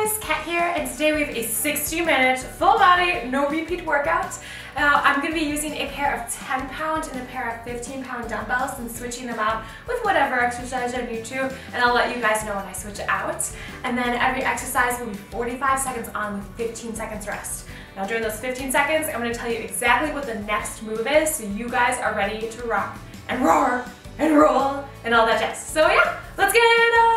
guys, Kat here, and today we have a 60-minute full body, no repeat workout. I'm going to be using a pair of 10-pound and a pair of 15-pound dumbbells and switching them out with whatever exercise I need to, and I'll let you guys know when I switch out. And then every exercise will be 45 seconds on with 15 seconds rest. Now during those 15 seconds, I'm going to tell you exactly what the next move is so you guys are ready to rock and roar and roll and all that jazz. So yeah, let's get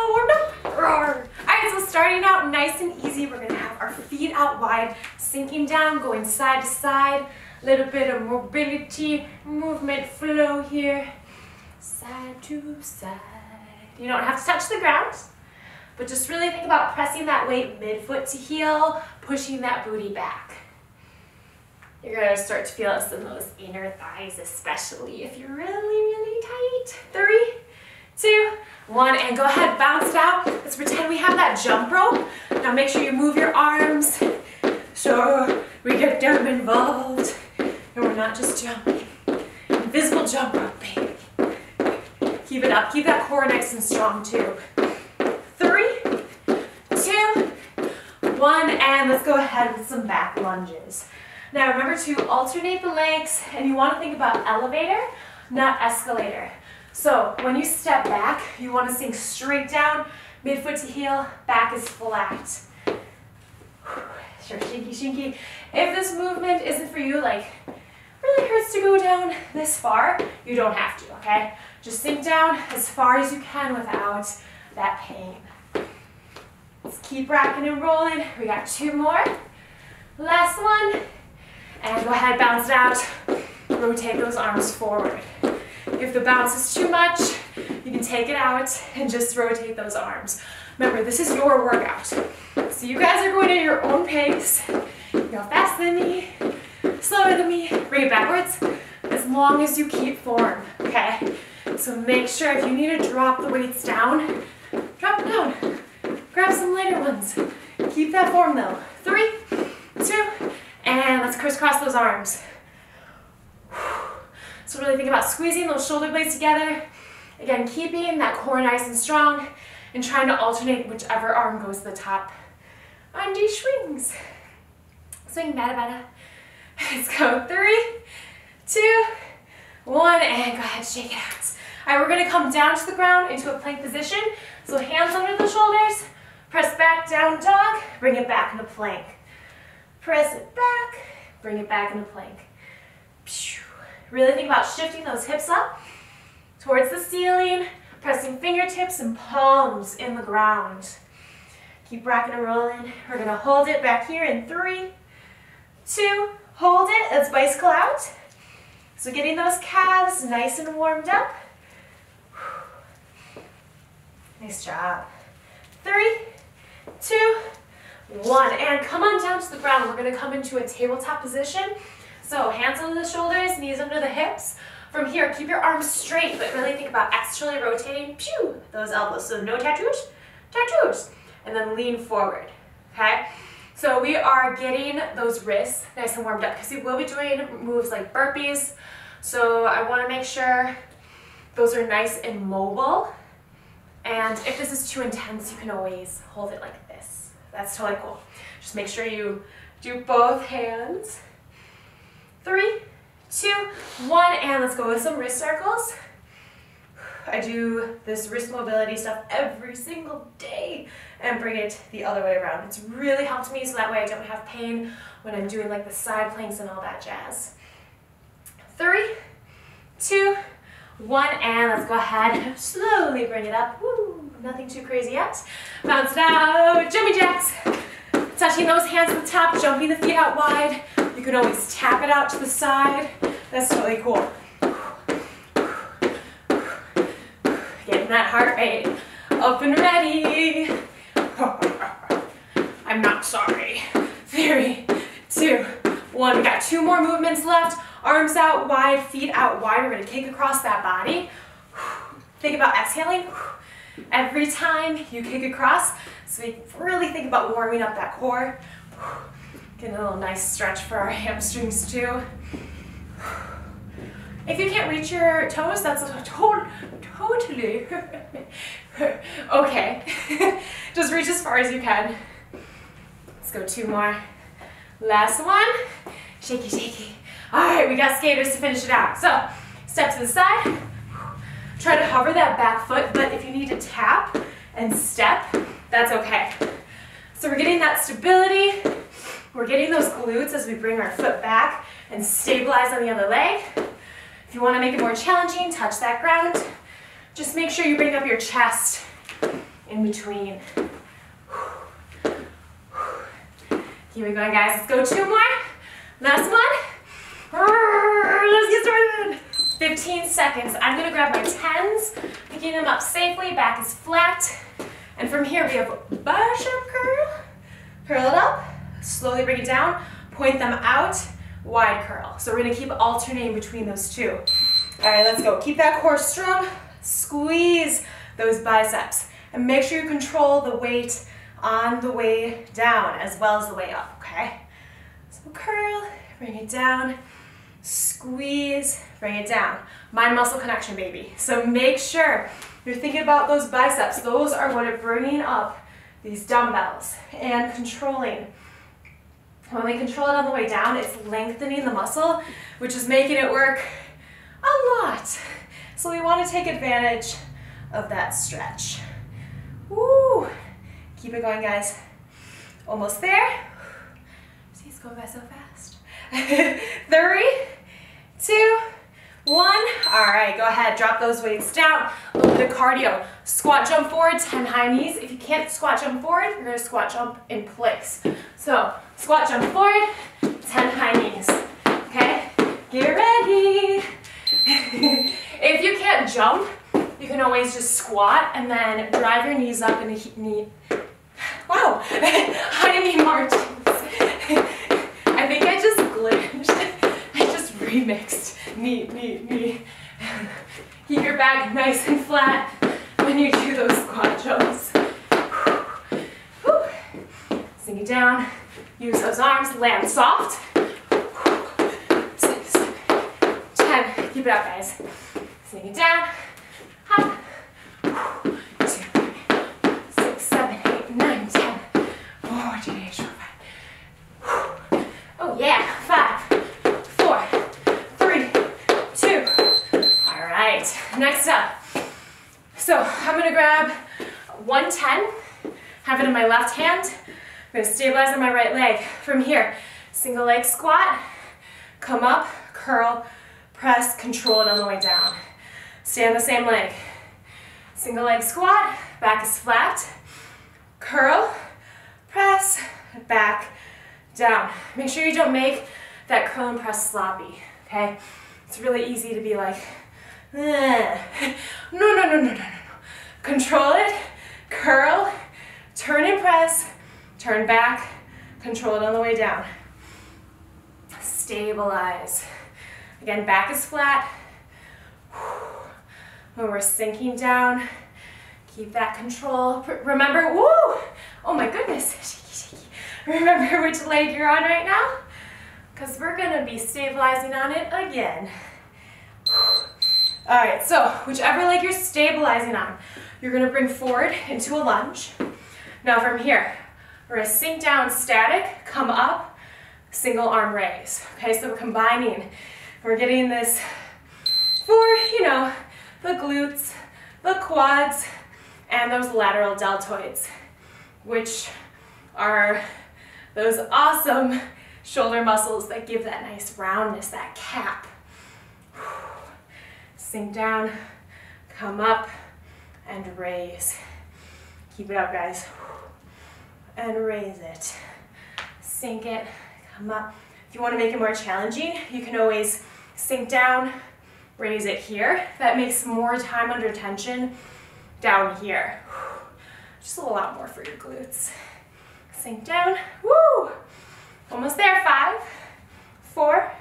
warmed up. Roar. Alright, so starting out nice and easy, we're going to have our feet out wide, sinking down, going side to side, a little bit of mobility, movement flow here, side to side. You don't have to touch the ground, but just really think about pressing that weight midfoot to heel, pushing that booty back. You're going to start to feel this in those inner thighs, especially if you're really, really tight. 3, 2, 1, and go ahead, bounce it out. Let's pretend we have that jump rope. Now make sure you move your arms so we get them involved and we're not just jumping. Invisible jump rope, baby. Keep it up. Keep that core nice and strong too. 3, 2, 1, and let's go ahead with some back lunges. Now remember to alternate the legs, and you want to think about elevator, not escalator. So when you step back, you want to sink straight down, midfoot to heel, back is flat. Sure, shinky, shinky. If this movement isn't for you, like really hurts to go down this far, you don't have to, okay? Just sink down as far as you can without that pain. Let's keep rocking and rolling. We got 2 more. Last one. And go ahead, bounce it out. Rotate those arms forward. If the bounce is too much, you can take it out and just rotate those arms. Remember, this is your workout. So you guys are going at your own pace. You go faster than me, slower than me. Bring it backwards as long as you keep form, okay? So make sure if you need to drop the weights down, drop them down. Grab some lighter ones. Keep that form though. 3, 2, and let's crisscross those arms. So really think about squeezing those shoulder blades together. Again, keeping that core nice and strong and trying to alternate whichever arm goes to the top. Undo swings. Swing, bada bada. Let's go. 3, 2, 1, and go ahead, shake it out. All right, we're gonna come down to the ground into a plank position. So hands under the shoulders, press back, down dog, bring it back into plank. Press it back, bring it back into plank. Really think about shifting those hips up towards the ceiling, pressing fingertips and palms in the ground. Keep rocking and rolling. We're going to hold it back here in 3, 2, hold it. Let's bicycle out. So getting those calves nice and warmed up. Nice job. 3, 2, 1, and come on down to the ground. We're going to come into a tabletop position. So hands under the shoulders, knees under the hips. From here, keep your arms straight, but really think about externally rotating those elbows. So no tattoos, tattoos. And then lean forward, okay? So we are getting those wrists nice and warmed up because we will be doing moves like burpees. So I want to make sure those are nice and mobile. And if this is too intense, you can always hold it like this. That's totally cool. Just make sure you do both hands. 3, 2, 1, and let's go with some wrist circles. I do this wrist mobility stuff every single day and bring it the other way around. It's really helped me so that way I don't have pain when I'm doing like the side planks and all that jazz. 3, 2, 1, and let's go ahead. Slowly bring it up. Woo, nothing too crazy yet. Bounce it out. Jumping jacks. Touching those hands at the top, jumping the feet out wide. You can always tap it out to the side. That's totally cool. Getting that heart rate up and ready. I'm not sorry. 3, 2, 1. We got 2 more movements left. Arms out wide, feet out wide. We're going to kick across that body. Think about exhaling every time you kick across. So we really think about warming up that core. Getting a little nice stretch for our hamstrings too. If you can't reach your toes, that's totally okay. Just reach as far as you can. Let's go 2 more. Last one. Shaky, shaky. All right, we got skaters to finish it out. So, step to the side. Try to hover that back foot, but if you need to tap and step, that's okay. So we're getting that stability. We're getting those glutes as we bring our foot back and stabilize on the other leg. If you want to make it more challenging, touch that ground. Just make sure you bring up your chest in between. Keep it going, guys. Let's go 2 more. Last one. Let's get started. 15 seconds. I'm going to grab my 10s, picking them up safely. Back is flat. And from here, we have bicep curl. Curl it up. Slowly bring it down. Point them out. Wide curl. So we're going to keep alternating between those two. All right, let's go. Keep that core strong. Squeeze those biceps. And make sure you control the weight on the way down as well as the way up, okay? So curl, bring it down, squeeze, bring it down. Mind muscle connection, baby. So make sure you're thinking about those biceps. Those are what are bringing up these dumbbells and controlling. When we control it on the way down, it's lengthening the muscle, which is making it work a lot. So we want to take advantage of that stretch. Woo! Keep it going, guys. Almost there. See, it's going by so fast. 3, 2, 1. All right, go ahead. Drop those weights down. A little bit of cardio. Squat jump forward, 10 high knees. If you can't squat jump forward, you're going to squat jump in place. So, squat jump forward, 10 high knees. Okay? Get ready. If you can't jump, you can always just squat and then drive your knees up in a knee. Wow, high knee marches. I think I just glitched. I just remixed knee. Keep your back nice and flat when you do those squat jumps. Sink it down. Use those arms. Land soft. 6, 10. Keep it up, guys. Sink it down. Hop. 2, 6, 7, 8, 9, 10. 4, 3, 4, 5. Oh yeah. 5, 4, 3, 2. All right. Next up. So I'm gonna grab 110. Have it in my left hand. I'm gonna stabilize on my right leg. From here, single leg squat. Come up, curl, press, control it on the way down. Stay on the same leg. Single leg squat, back is flat. Curl, press, back, down. Make sure you don't make that curl and press sloppy, okay? It's really easy to be like, no. Control it, curl, turn and press, turn back, control it on the way down. Stabilize. Again, back is flat. When we're sinking down, keep that control. Remember, woo! Oh my goodness. Remember which leg you're on right now? Because we're gonna be stabilizing on it again. All right, so whichever leg you're stabilizing on, you're gonna bring forward into a lunge. Now from here, we're gonna sink down static, come up, single arm raise. Okay, so we're combining. We're getting this for, you know, the glutes, the quads, and those lateral deltoids, which are those awesome shoulder muscles that give that nice roundness, that cap. Sink down, come up, and raise. Keep it up, guys. And raise it. Sink it, come up. If you want to make it more challenging, you can always sink down, raise it here. That makes more time under tension down here. Just a lot more for your glutes. Sink down, woo! Almost there, 5, 4,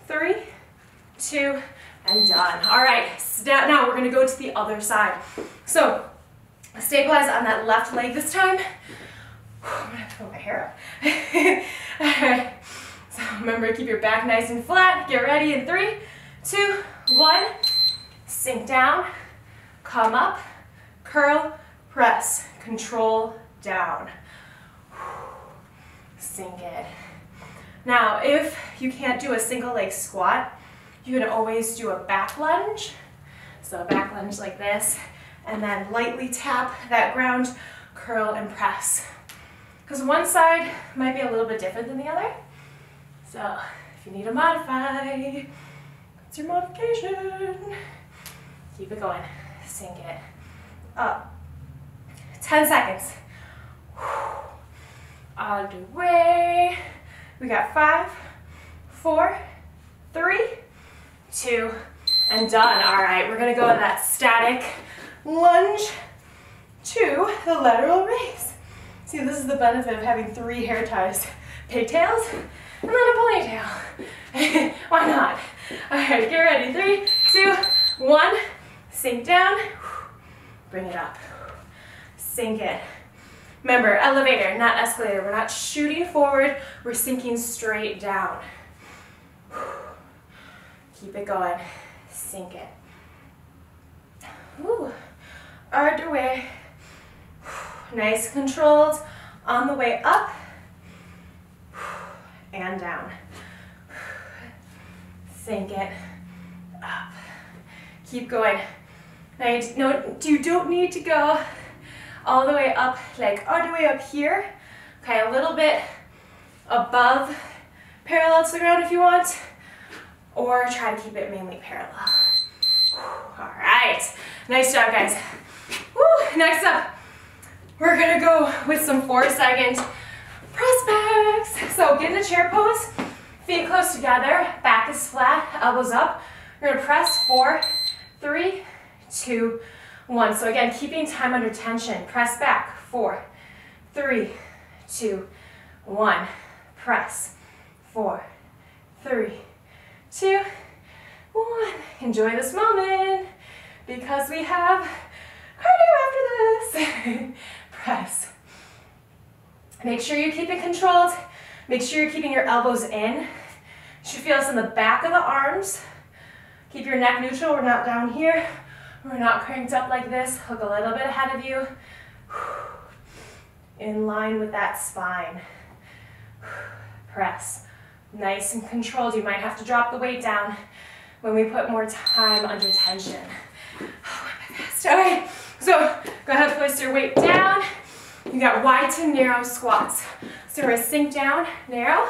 3, 2, and done. All right, now we're gonna go to the other side. So, stabilize on that left leg this time. I'm gonna have to pull my hair up. All right, so remember to keep your back nice and flat. Get ready in 3, 2, 1. Sink down, come up, curl, press, control, down. sink it. Now, if you can't do a single leg squat, you can always do a back lunge. So a back lunge like this, and then lightly tap that ground, curl and press. Because one side might be a little bit different than the other. So if you need to modify, it's your modification. Keep it going, sink it. Up, 10 seconds. All the way. We got 5, 4, 3, 2, and done. All right, we're gonna go to that static lunge to the lateral raise. See, this is the benefit of having 3 hair ties. Pigtails, and then a ponytail. Why not? All right, get ready. 3, 2, 1. Sink down. Bring it up. Sink it. Remember, elevator, not escalator. We're not shooting forward. We're sinking straight down. Keep it going. Sink it. Ooh. Arch away. Nice, controlled. On the way up and down. Sink it. Up. Keep going. Now you don't need to go all the way up, like all the way up here. Okay, a little bit above parallel to the ground if you want, or try to keep it mainly parallel. All right, nice job, guys. Woo. Next up, we're gonna go with some 4-second press backs. So get in a chair pose, feet close together, back is flat, elbows up. You're gonna press 4, 3, 2, 1. So again, keeping time under tension. Press back. 4, 3, 2, 1. Press. 4, 3, 2, 1. Enjoy this moment because we have cardio after this. Press. Make sure you keep it controlled. Make sure you're keeping your elbows in. You should feel this in the back of the arms. Keep your neck neutral. We're not down here. We're not cranked up like this. Hook a little bit ahead of you. In line with that spine. Press. Nice and controlled. You might have to drop the weight down when we put more time under tension. All right, so go ahead, place your weight down. You got wide to narrow squats. So we're gonna sink down, narrow,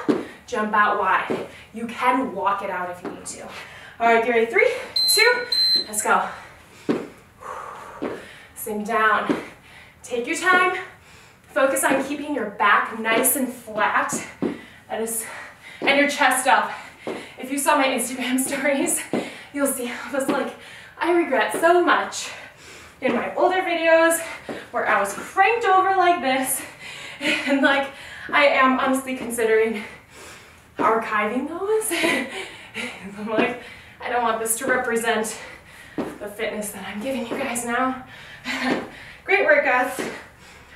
jump out wide. You can walk it out if you need to. All right, get ready, 3, 2, let's go. Sink down, take your time. Focus on keeping your back nice and flat. That is, and your chest up. If you saw my Instagram stories, you'll see I was like, I regret so much in my older videos where I was cranked over like this, and like I am honestly considering archiving those. I'm like, I don't want this to represent the fitness that I'm giving you guys now. Great workouts,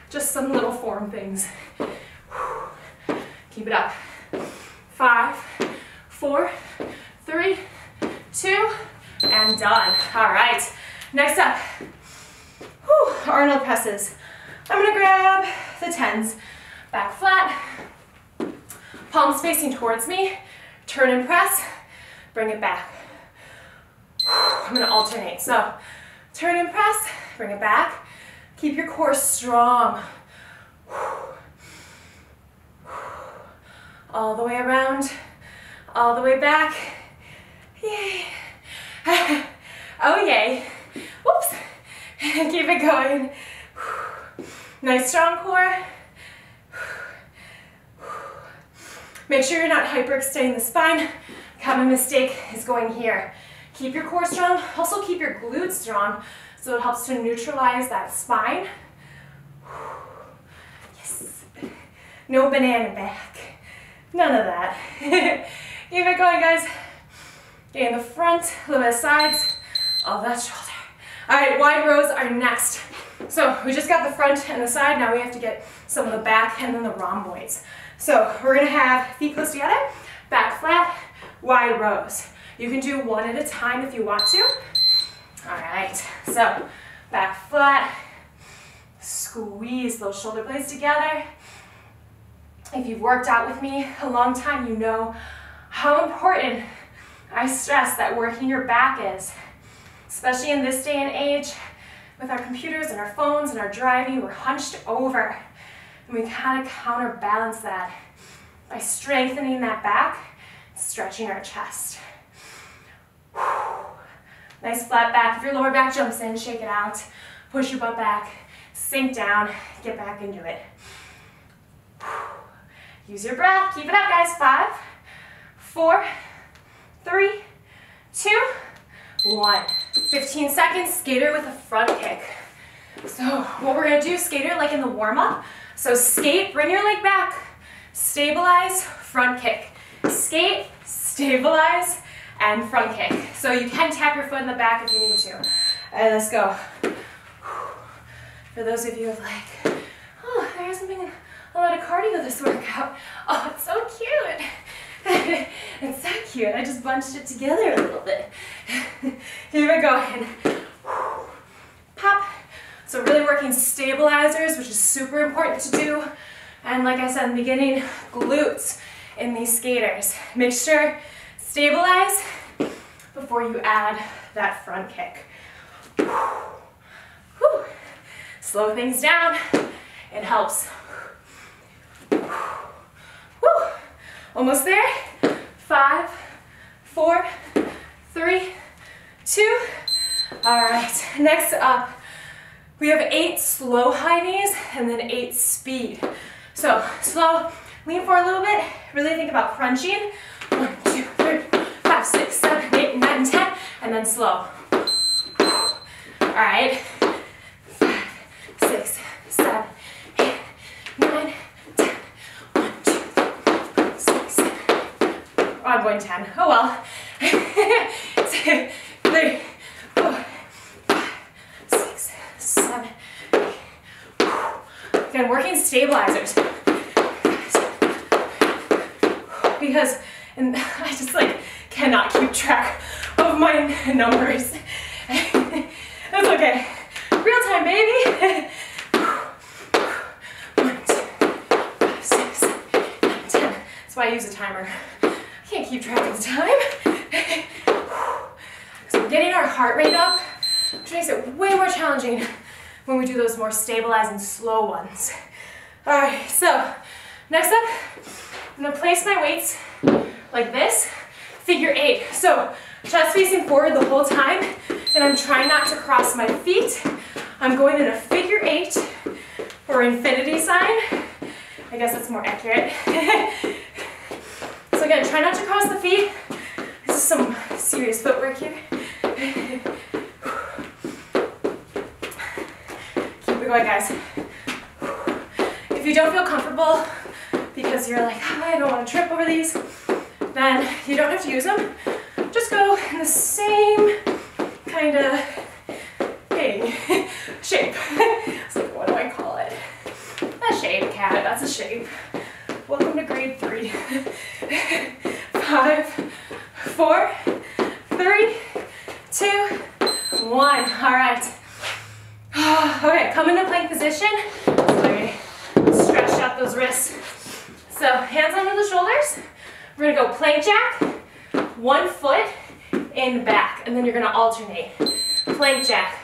just some little form things. Keep it up. 5, 4, 3, 2, and done. All right, next up, Arnold presses. I'm gonna grab the 10s, back flat, palms facing towards me, turn and press, bring it back. I'm gonna alternate, so turn and press, bring it back, keep your core strong. All the way around, all the way back. Yay. Oh yay. Whoops. Keep it going. Nice strong core. Make sure you're not hyperextending the spine. Common mistake is going here. Keep your core strong. Also keep your glutes strong so it helps to neutralize that spine. Yes. No banana back. None of that. Keep it going, guys. Okay, in the front, a little bit of sides, all that shoulder. All right, wide rows are next. So we just got the front and the side. Now we have to get some of the back and then the rhomboids. So we're gonna have feet close together, back flat, wide rows. You can do one at a time if you want to. All right, so back flat, squeeze those shoulder blades together. If you've worked out with me a long time, you know how important I stress that working your back is. Especially in this day and age, with our computers and our phones and our driving, we're hunched over. And we kind of counterbalance that by strengthening that back, stretching our chest. Nice flat back. If your lower back jumps in, shake it out. Push your butt back, sink down, get back into it. Use your breath. Keep it up, guys. 5, 4, 3, 2, 1. 15 seconds, skater with a front kick. So what we're gonna do, skater like in the warm-up. So skate, bring your leg back, stabilize, front kick. Skate, stabilize, and front kick. So you can tap your foot in the back if you need to. All right, let's go. For those of you who are like, oh, there hasn't been a lot of cardio this workout. Oh, it's so cute. It's so cute. I just bunched it together a little bit. Here we go. And pop. So really working stabilizers, which is super important to do. And like I said in the beginning, glutes in these skaters. Make sure stabilize before you add that front kick. Whew. Slow things down. It helps. Whew. Almost there. 5, 4, 3, 2. All right, next up, we have 8 slow high knees and then 8 speed. So slow, lean forward a little bit, really think about crunching. 1, 2, 3, 5, 6, 7, 8, 9, 10, and then slow. All right, 5, 6, 7, 8, 9, 10. 1, 2, 3, 6, 7. Oh, I'm going 10. Oh well. 2, 3, 4, 5, 6, 7, 8. Again, working stabilizers. Because I just like cannot keep track of my numbers. That's okay. Real time, baby. 1, 2, 5, 6, 7, 8, 9, 10. That's why I use a timer. I can't keep track of the time. So we're getting our heart rate up, which makes it way more challenging when we do those more stabilizing slow ones. All right, so next up, I'm gonna place my weights like this, figure 8. So chest facing forward the whole time, and I'm trying not to cross my feet. I'm going in a figure 8 or infinity sign. I guess that's more accurate. So again, try not to cross the feet. This is some serious footwork here. Keep it going, guys. If you don't feel comfortable because you're like, oh, I don't want to trip over these, then you don't have to use them. Just go in the same kind of thing, shape. It's like, what do I call it? A shape, cat, that's a shape. Welcome to grade 3. 5, 4, 3, 2, 1. All right. Okay, come into plank position. Sorry. Stretch out those wrists. So hands under the shoulders. We're gonna go plank jack, 1 foot in back, and then you're gonna alternate. Plank jack.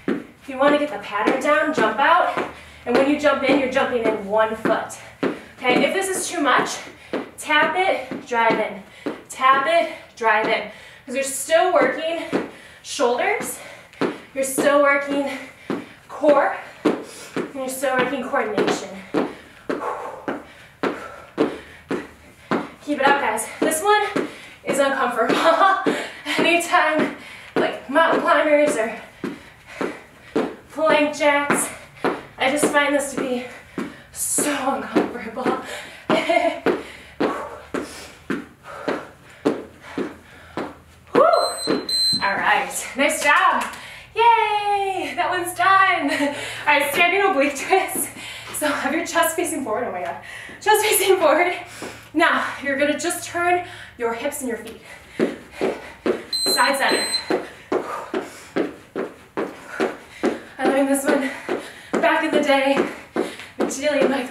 If you wanna get the pattern down, jump out. And when you jump in, you're jumping in 1 foot. Okay, if this is too much, tap it, drive in. Tap it, drive in. Because you're still working shoulders, you're still working core, and you're still working coordination. Keep it up, guys. This one is uncomfortable. Anytime, like mountain climbers or plank jacks, I just find this to be so uncomfortable. All right, nice job. Yay, that one's done. All right, standing oblique twist. So have your chest facing forward. Oh my God, chest facing forward. Now you're gonna just turn your hips and your feet. Side center. I learned this one back in the day, dealing my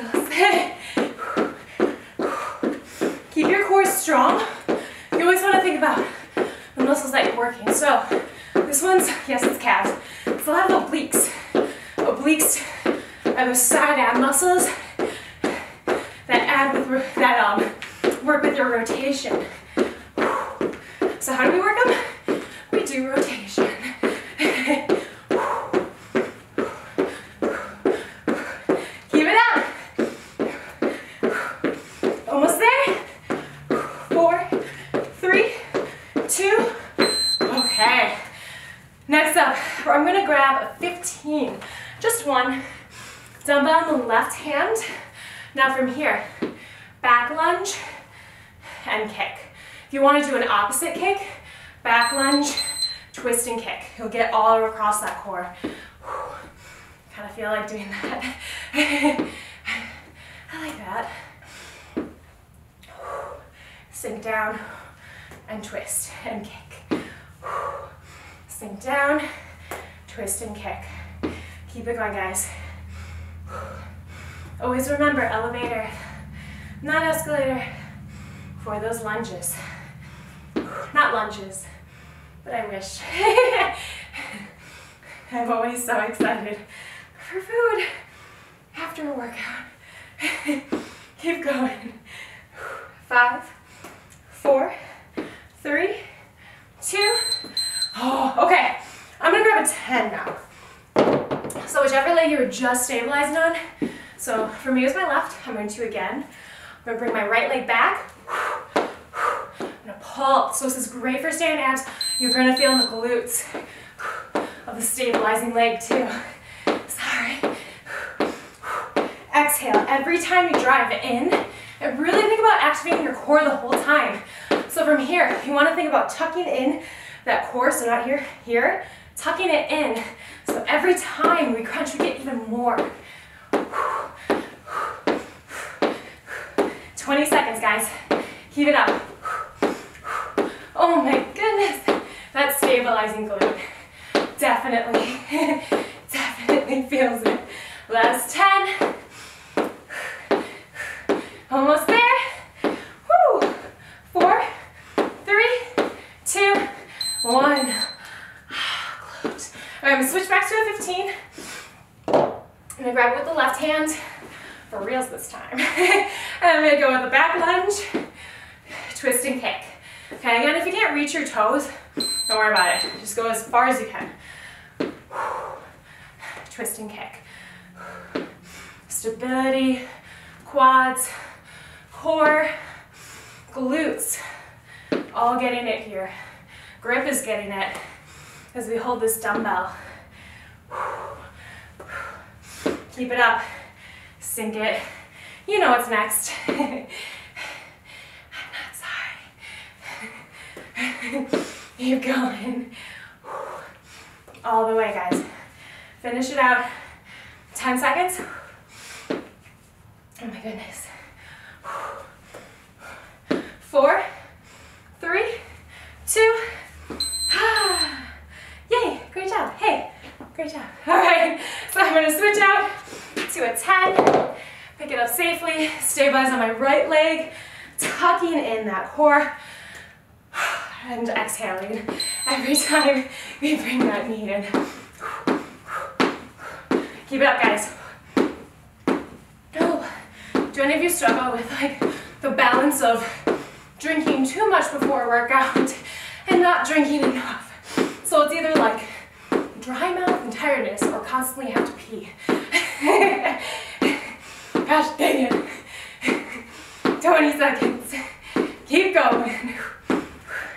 strong, you always want to think about the muscles that you're working. So this one's, yes, it's calves. It's a lot of obliques. Obliques are those side ab muscles that work with your rotation. So how do we work them? We do rotation. Keep it up. Almost there. 4, 3, 2. Okay. Next up, I'm gonna grab a 15, just one, dumbbell in the left hand. Now from here, back lunge and kick. If you want to do an opposite kick, back lunge, twist and kick. You'll get all across that core. Kind of feel like doing that. I like that. Sink down and twist and kick. Sink down, twist and kick. Keep it going, guys. Always remember, elevator, not escalator, for those lunges. Not lunges, but I wish. I'm always so excited for food after a workout. Keep going. 5, 4, 3, 2. Oh, okay. I'm gonna grab a 10 now. So whichever leg you were just stabilizing on. So for me, it was my left. I'm going to again. I'm gonna bring my right leg back. I'm gonna pull. So this is great for staying abs. You're gonna feel in the glutes of the stabilizing leg too. Sorry. Exhale. Every time you drive in, and really think about activating your core the whole time. So from here, you want to think about tucking in that core, so not here, here, tucking it in. So every time we crunch, we get even more. 20 seconds, guys. Keep it up. Oh my goodness. That stabilizing glute. Definitely, definitely feels it. Last 10. Almost there. Woo. 4, 3, 2, 1. Close. All right, I'm gonna switch back to a 15. I'm gonna grab it with the left hand, for reals this time. And I'm gonna go with the back lunge, twist and kick. Okay, again, if you can't reach your toes, don't worry about it. Just go as far as you can. Twist and kick. Stability, quads, core, glutes, all getting it here. Grip is getting it as we hold this dumbbell. Keep it up, sink it. You know what's next. I'm not sorry. Keep going. All the way, guys. Finish it out. 10 seconds. Oh my goodness. 4, 3, 2. Yay, great job. Hey, great job. All right, so I'm gonna switch out to a 10. Pick it up safely, stabilize on my right leg, tucking in that core, and exhaling every time we bring that knee in. Keep it up, guys. Oh, do any of you struggle with like the balance of drinking too much before a workout and not drinking enough? So it's either like dry mouth and tiredness or constantly have to pee. Gosh dang it. 20 seconds. Keep going.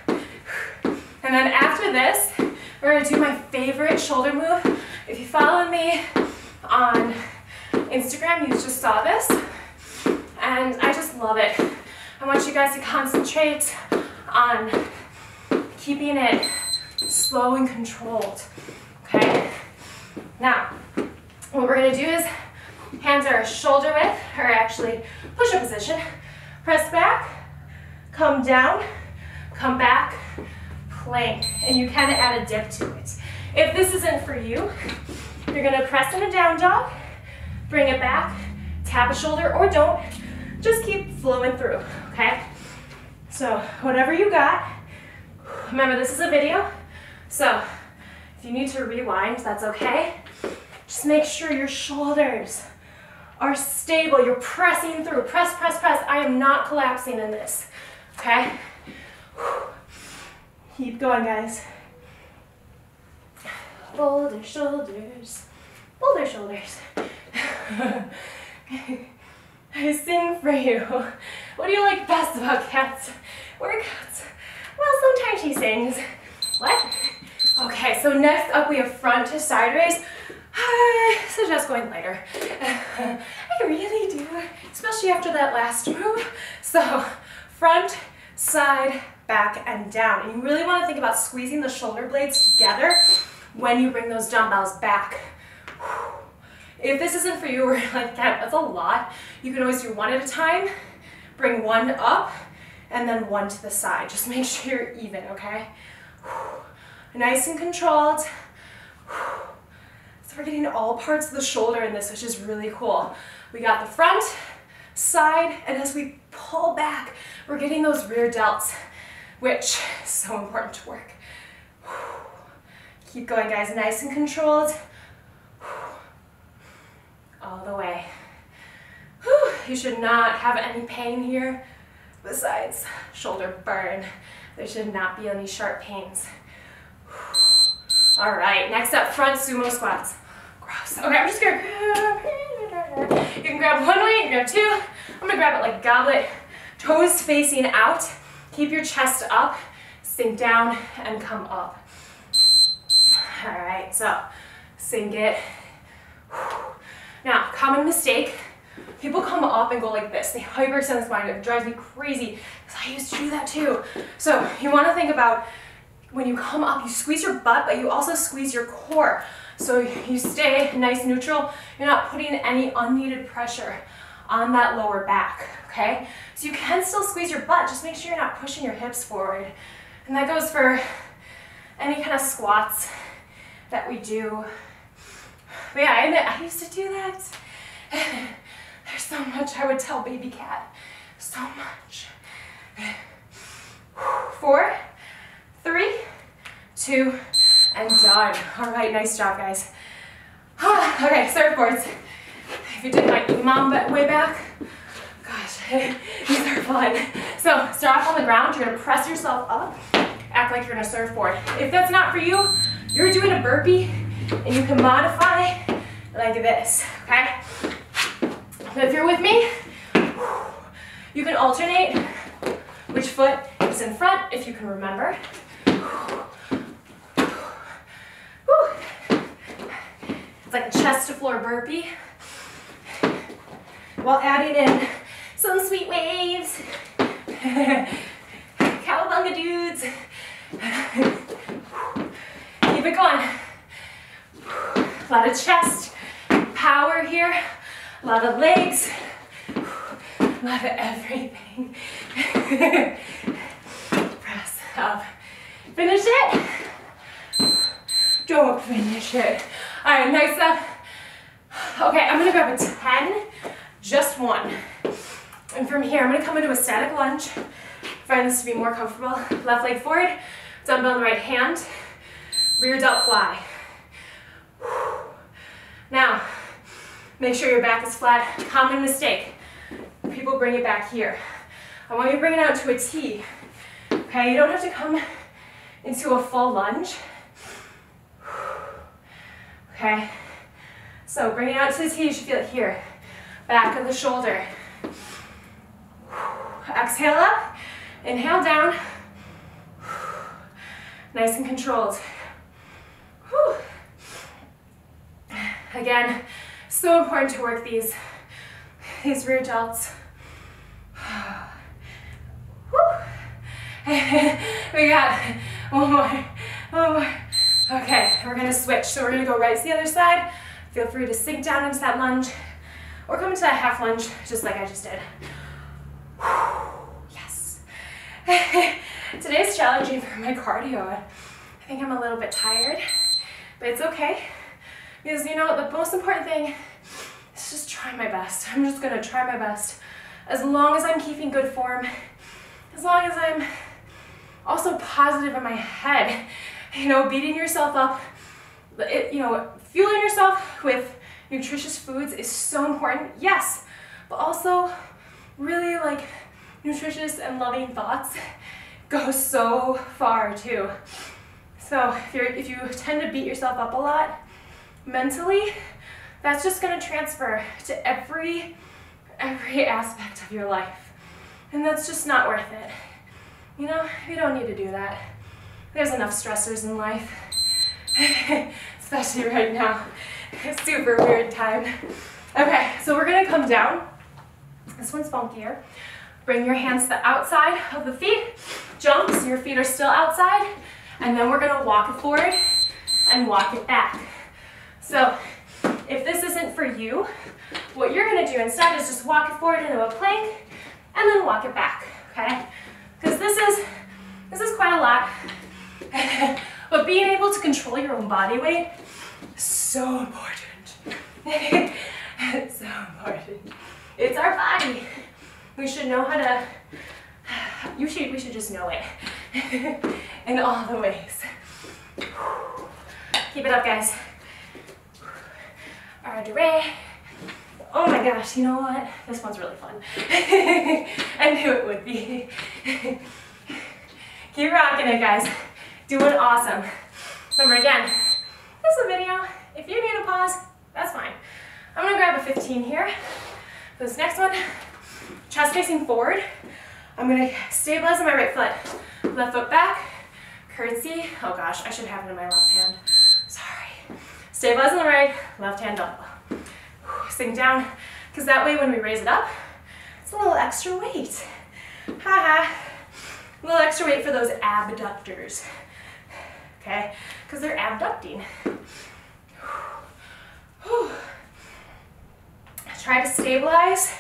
And then after this, we're gonna do my favorite shoulder move. If you follow me on Instagram, you just saw this. And I just love it. I want you guys to concentrate on keeping it slow and controlled, okay? Now, what we're gonna do is hands are shoulder width, or actually push-up position. Press back, come down, come back, plank. And you can add a dip to it. If this isn't for you, you're gonna press in a down dog, bring it back, tap a shoulder, or don't. Just keep flowing through, okay? So whatever you got, remember this is a video, so if you need to rewind, that's okay. Just make sure your shoulders are stable. You're pressing through. Press, press, press. I am not collapsing in this, okay? Keep going, guys. Boulder shoulders. Boulder shoulders. I sing for you. What do you like best about Kat's workouts? Well, sometimes she sings. What? Okay, so next up we have front to side raise. I suggest going lighter. I really do, especially after that last move. So front, side, back, and down. And you really want to think about squeezing the shoulder blades together when you bring those dumbbells back. If this isn't for you, or like that's a lot, you can always do one at a time. Bring one up and then one to the side. Just make sure you're even, okay? Nice and controlled. So we're getting all parts of the shoulder in this, which is really cool. We got the front, side, and as we pull back, we're getting those rear delts, which is so important to work. Keep going, guys, nice and controlled. All the way. You should not have any pain here besides shoulder burn. There should not be any sharp pains. All right, next up, front sumo squats. Gross. Okay, I'm just gonna grab, you can grab one way, you can grab two. I'm gonna grab it like goblet, toes facing out. Keep your chest up, sink down, and come up. All right, so sink it. Now, common mistake, people come up and go like this. They hyperextend the spine. It drives me crazy because I used to do that too. So you want to think about when you come up, you squeeze your butt, but you also squeeze your core. So you stay nice neutral. You're not putting any unneeded pressure on that lower back, okay? So you can still squeeze your butt, just make sure you're not pushing your hips forward. And that goes for any kind of squats that we do. But yeah, I used to do that. There's so much I would tell baby cat. So much. 4, 3, 2, and done. All right, nice job, guys. Okay, surfboards. If you did my mom way back, gosh, these are fun. So start off on the ground. You're gonna press yourself up, act like you're in a surfboard. If that's not for you, you're doing a burpee, and you can modify like this, okay? But if you're with me, you can alternate which foot is in front, if you can remember. It's like a chest to floor burpee, while adding in some sweet waves. Cowabunga dudes. Keep it going. A lot of chest power here, a lot of legs, a lot of everything. Press up. Finish it. Don't finish it. All right, next up. Okay, I'm gonna grab a 10, just one. And from here, I'm gonna come into a static lunge. Find this to be more comfortable. Left leg forward, dumbbell in the right hand, rear delt fly. Now, make sure your back is flat. Common mistake. People bring it back here. I want you to bring it out to a T. Okay, you don't have to come into a full lunge. Okay, so bring it out to the T. You should feel it here. Back of the shoulder. Exhale up, inhale down. Nice and controlled. Whew. Again, so important to work these rear delts. We got one more. Okay, we're gonna switch. So we're gonna go right to the other side. Feel free to sink down into that lunge or come into that half lunge, just like I just did. Yes. Today's challenging for my cardio. I think I'm a little bit tired, but it's okay. Because you know, the most important thing is just try my best. I'm just gonna try my best. As long as I'm keeping good form as long as I'm also positive in my head. You know, beating yourself up, you know, fueling yourself with nutritious foods is so important, yes, but also really like nutritious and loving thoughts go so far too. So if you tend to beat yourself up a lot mentally, that's just going to transfer to every aspect of your life, and that's just not worth it. You know, you don't need to do that. There's enough stressors in life, especially right now. Super weird time. Okay, so we're gonna come down. This one's funkier. Bring your hands to the outside of the feet. Jump so your feet are still outside. And then we're gonna walk it forward and walk it back. So if this isn't for you, what you're gonna do instead is just walk it forward into a plank and then walk it back, okay? Because this is quite a lot. But being able to control your own body weight is so important. It's so important. It's our body. We should know how to, we should just know it in all the ways. Keep it up, guys. Arderay. Oh my gosh, you know what? This one's really fun. I knew it would be. Keep rocking it, guys. Doing awesome. Remember again, this is a video. If you need a pause, that's fine. I'm gonna grab a 15 here. For this next one, chest facing forward. I'm gonna stabilize on my right foot. Left foot back, curtsy. Oh gosh, I should have it in my left hand. Sorry. Stabilize on the right, left hand dumbbell. Sink down, because that way when we raise it up, it's a little extra weight. Haha. A little extra weight for those abductors. Okay? Because they're abducting. Try to stabilize,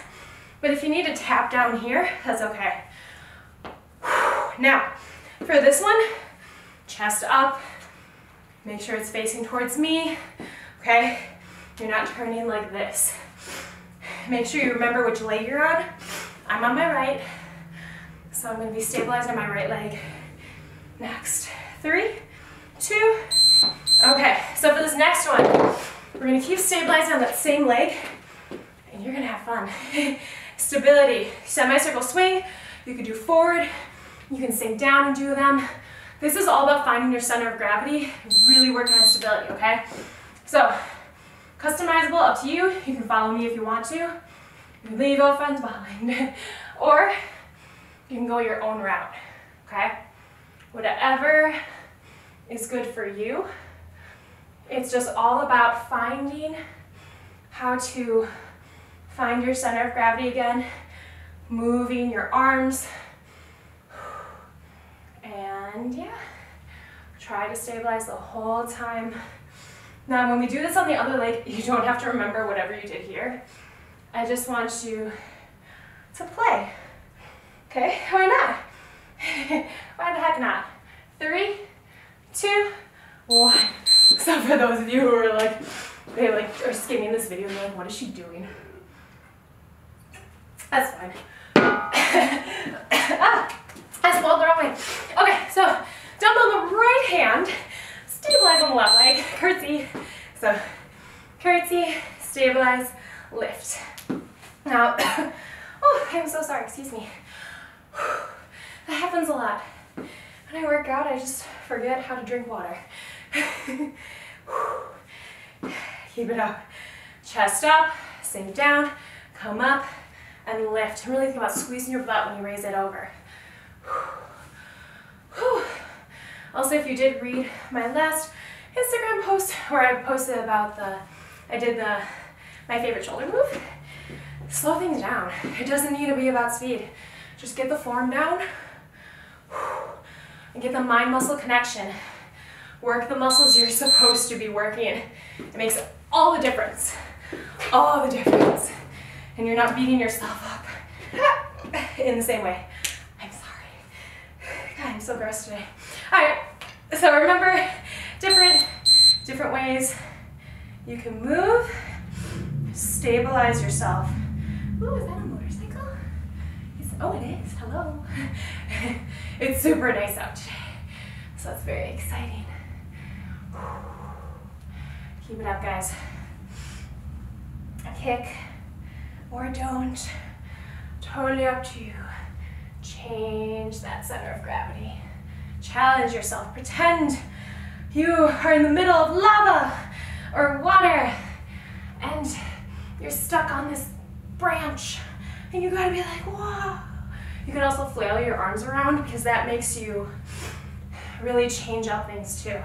but if you need to tap down here, that's okay. Now, for this one, chest up. Make sure it's facing towards me. Okay? You're not turning like this. Make sure you remember which leg you're on. I'm on my right, so I'm going to be stabilized on my right leg. Next. 3, 2. Okay, so for this next one, we're going to keep stabilizing on that same leg, and you're going to have fun. Stability. Semicircle swing. You can do forward. You can sink down and do them. This is all about finding your center of gravity, really working on stability, okay? So, customizable, up to you. You can follow me if you want to. You can leave your friends behind. Or you can go your own route, okay? Whatever is good for you. It's just all about finding how to find your center of gravity again, moving your arms, and yeah, try to stabilize the whole time. Now, when we do this on the other leg, you don't have to remember whatever you did here. I just want you to play. Okay, why not? Why the heck not? 3, 2, 1. So for those of you who are like, they are skimming this video and like, what is she doing? That's fine. I swallowed the wrong way. Okay, so dump on the right hand, stabilize on the left leg, curtsy. So curtsy, stabilize, lift. Now, oh, I'm so sorry, excuse me. That happens a lot. When I work out, I just forget how to drink water. Keep it up. Chest up, sink down, come up, and lift. Really think about squeezing your butt when you raise it over. Also, if you did read my last Instagram post where I posted about my favorite shoulder move, slow things down. It doesn't need to be about speed. Just get the form down and get the mind-muscle connection. Work the muscles you're supposed to be working. It makes all the difference. All the difference. And you're not beating yourself up in the same way. I'm sorry. God, I'm so gross today. All right, so remember different ways you can move, stabilize yourself. Ooh, is that a motorcycle? It's Oh, it is. Hello. It's super nice out today, so that's very exciting. Keep it up, guys. Kick or don't. Totally up to you. Change that center of gravity. Challenge yourself. Pretend you are in the middle of lava or water and you're stuck on this branch and you gotta be like, whoa. You can also flail your arms around because that makes you really change up things too.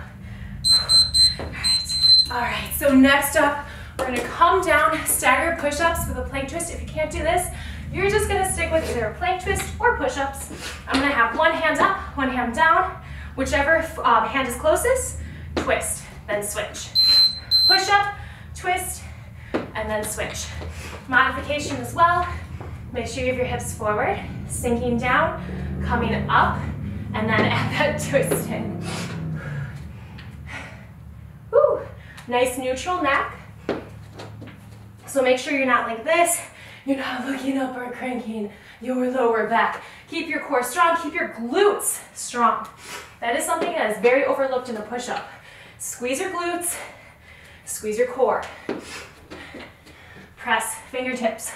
All right, so next up, we're gonna come down, staggered push-ups with a plank twist. If you can't do this, you're just gonna stick with either a plank twist or push-ups. I'm gonna have one hand up, one hand down. Whichever hand is closest, twist, then switch. Push up, twist, and then switch. Modification as well. Make sure you have your hips forward, sinking down, coming up, and then add that twist in. Woo. Nice neutral neck. So make sure you're not like this. You're not looking up or cranking your lower back. Keep your core strong, keep your glutes strong. That is something that is very overlooked in the push-up. Squeeze your glutes, squeeze your core. Press fingertips,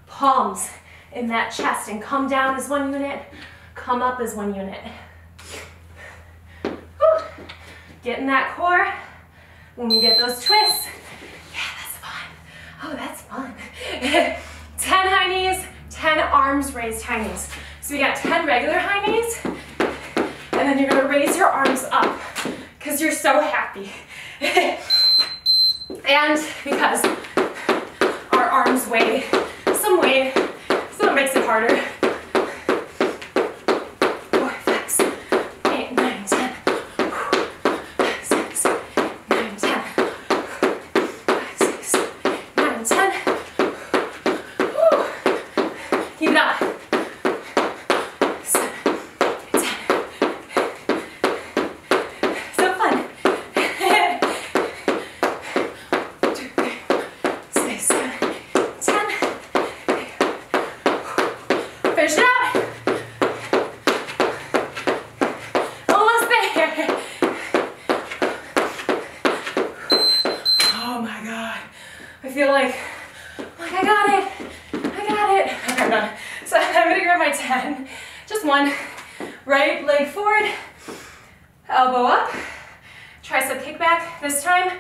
palms in that chest, and come down as one unit, come up as one unit. Whew. Get in that core. When we get those twists, yeah, that's fun. Oh, that's fun. 10 high knees, 10 arms raised high knees. So we got 10 regular high knees, and then you're gonna raise your arms up because you're so happy. And because our arms weigh some weight, so it makes it harder. 4, 5, 6, 8, 9, 10. 6, 9, 10. 5, 6, 9, 10. Woo. Keep it up. 7, 10. So fun. 2, 3, 6, 7, 10. Finish it out. Almost there. Oh my God. I feel like I got it. I got it. Okay, I'm done. So I'm gonna grab my 10. Just one. Right leg forward. Elbow up. Tricep kickback. This time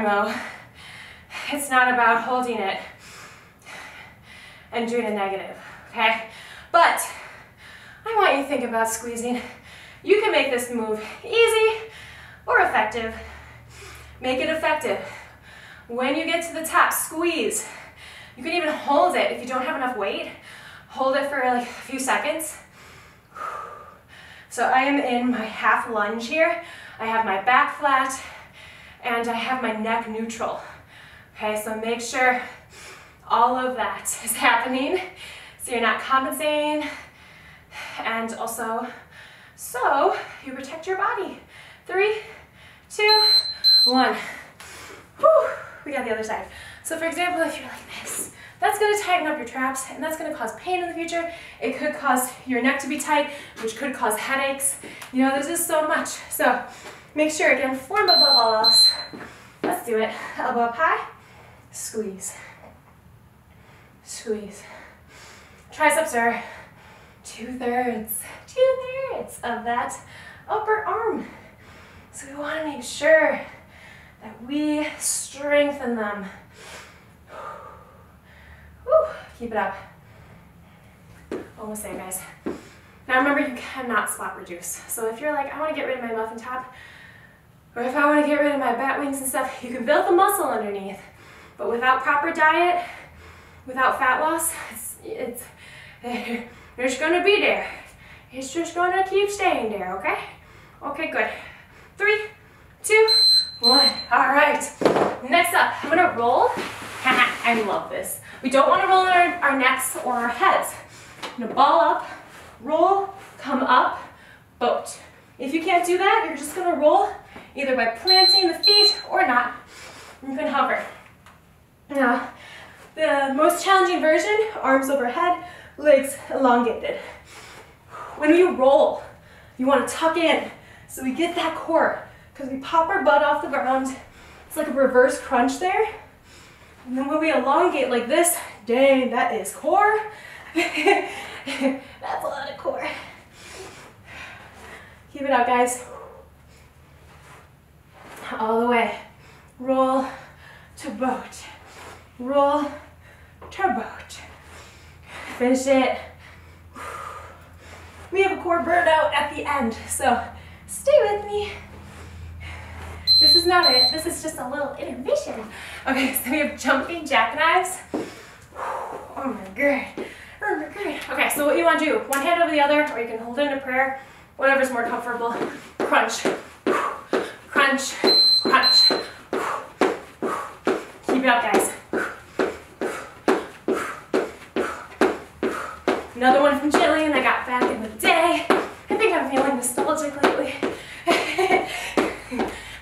though, it's not about holding it and doing a negative, okay? But I want you to think about squeezing. You can make this move easy or effective. Make it effective. When you get to the top, squeeze. You can even hold it if you don't have enough weight. Hold it for like a few seconds. So I am in my half lunge here. I have my back flat and I have my neck neutral. Okay, so make sure all of that is happening so you're not compensating, and also so you protect your body. 3, 2, 1. Whew, we got the other side. So for example, if you're like this, that's gonna tighten up your traps and that's gonna cause pain in the future. It could cause your neck to be tight, which could cause headaches. You know, there's just so much. So make sure, again, form above all else. Let's do it. Elbow up high, squeeze. Squeeze. Triceps are 2/3 of that upper arm. So we want to make sure that we strengthen them. Woo, keep it up. Almost there, guys. Now remember, you cannot spot reduce. So if you're like, I want to get rid of my muffin top, or if I want to get rid of my bat wings and stuff, you can build the muscle underneath. But without proper diet, without fat loss, it's just gonna be there. It's just gonna keep staying there, okay? Okay, good. 3, 2, 1. All right. Next up, I'm gonna roll. I love this. We don't want to roll in our necks or our heads. I'm gonna ball up, roll, come up, boat. If you can't do that, you're just gonna roll either by planting the feet or not. You can hover. Now, The most challenging version, arms overhead, legs elongated. When we roll, you want to tuck in so we get that core, because we pop our butt off the ground. It's like a reverse crunch there. And then when we elongate like this, dang, that is core. That's a lot of core. Keep it up, guys. All the way. Roll to boat. Roll to boat. Finish it. We have a core burnout at the end, so stay with me. This is not it. This is just a little intermission. Okay, so we have jumping jackknives. Oh my god. Oh my god. Okay, so what you want to do, one hand over the other, or you can hold it in a prayer, whatever's more comfortable. Crunch. Crunch. Crunch. Keep it up, guys. Another one from Jillian I got back in the day. I think I'm feeling nostalgic lately.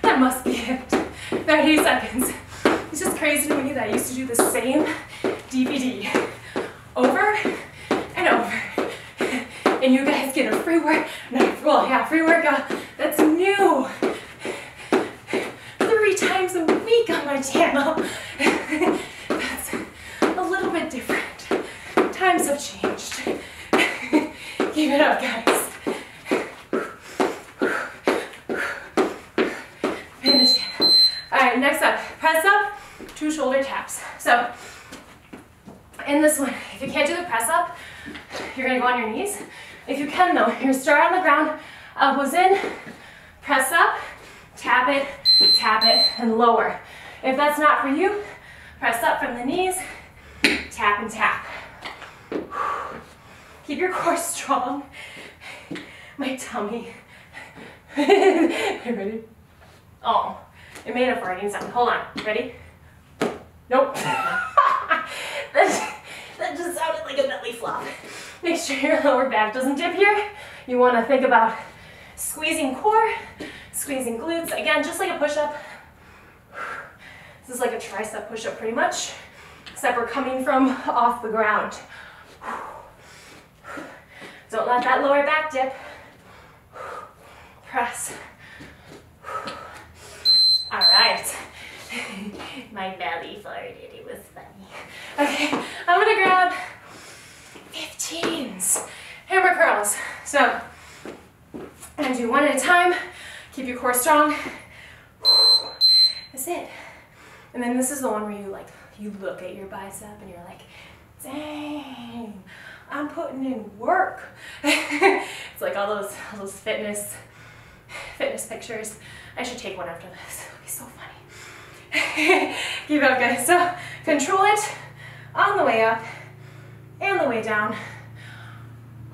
That must be it. 30 seconds. It's just crazy to me that I used to do the same DVD over and over. And you guys get a free workout that's new 3 times a week on my channel. That's a little bit different. Times have changed. Keep it up, guys. Finish it. All right, next up, press up, 2 shoulder taps. So in this one, if you can't do the press up, you're gonna go on your knees. If you can though, you're gonna start on the ground, elbows in, press up, tap it, and lower. If that's not for you, press up from the knees, tap and tap. Keep your core strong. My tummy. Ready? Oh, it made a farting sound. Hold on. Ready? Nope. that just sounded like a belly flop. Make sure your lower back doesn't dip here. You want to think about squeezing core, squeezing glutes. Again, just like a push-up. This is like a tricep push-up pretty much, except we're coming from off the ground. Don't let that lower back dip. Press. All right. My belly farted, it was funny. Okay, I'm gonna grab 15s. Hammer curls. So, I'm gonna do one at a time. Keep your core strong. That's it. And then this is the one where you look at your bicep and you're like, dang, I'm putting in work. It's like all those fitness pictures. I should take one after this. It'll be so funny. Keep it up, guys. So control it on the way up and the way down.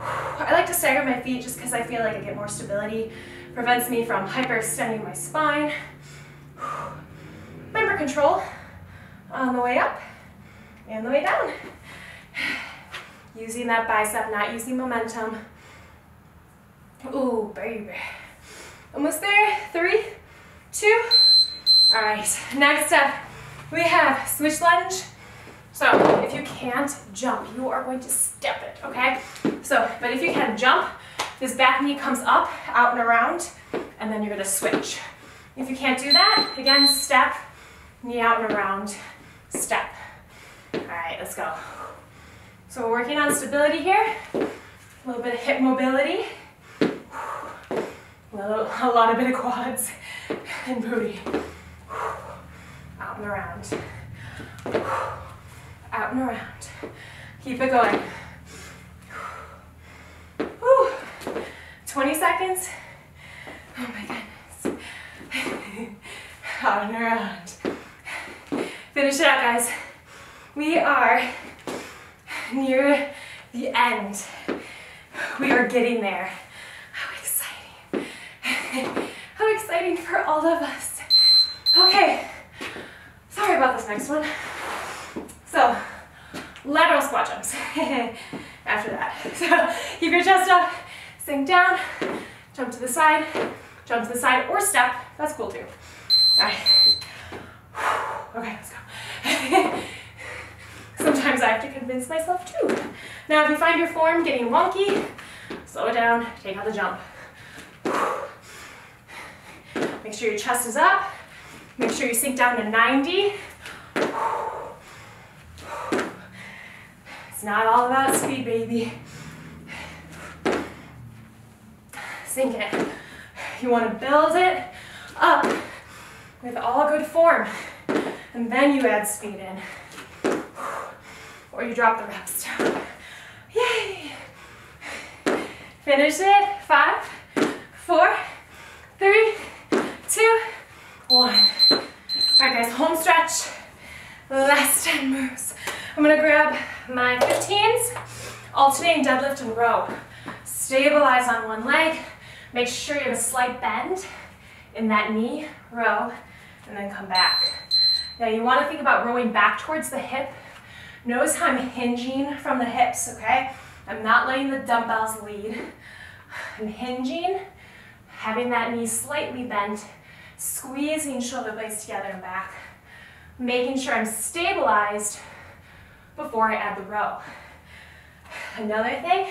I like to stagger my feet just because I feel like I get more stability. Prevents me from hyperextending my spine. Remember, control on the way up and the way down. Using that bicep, not using momentum. Ooh, baby. Almost there. 3, 2. All right, next up, we have switch lunge. So if you can't jump, you are going to step it, okay? So, but if you can jump, this back knee comes up, out and around, and then you're gonna switch. If you can't do that, again, step, knee out and around, step. All right, let's go. So we're working on stability here, a little bit of hip mobility, a lot of bit of quads and booty. Out and around, out and around. Keep it going. 20 seconds. Oh my goodness. Out and around. Finish it out, guys. We are near the end. We are getting there. How exciting. How exciting for all of us. Okay. Sorry about this next one. So, lateral squat jumps. After that. So, keep your chest up, sink down, jump to the side, or step. That's cool too. All right. Okay, let's go. sometimes I have to convince myself too. Now, if you find your form getting wonky, slow it down, take out the jump. Make sure your chest is up. Make sure you sink down to 90. It's not all about speed, baby. Sink it. You want to build it up with all good form, and then you add speed in. Or you drop the reps down. Yay! Finish it. 5, 4, 3, 2, 1. All right, guys, home stretch. Last 10 moves. I'm gonna grab my 15s, alternating deadlift and row. Stabilize on one leg. Make sure you have a slight bend in that knee, row, and then come back. Now you want to think about rowing back towards the hip. Notice how I'm hinging from the hips, okay? I'm not letting the dumbbells lead. I'm hinging, having that knee slightly bent, squeezing shoulder blades together and back, making sure I'm stabilized before I add the row. Another thing,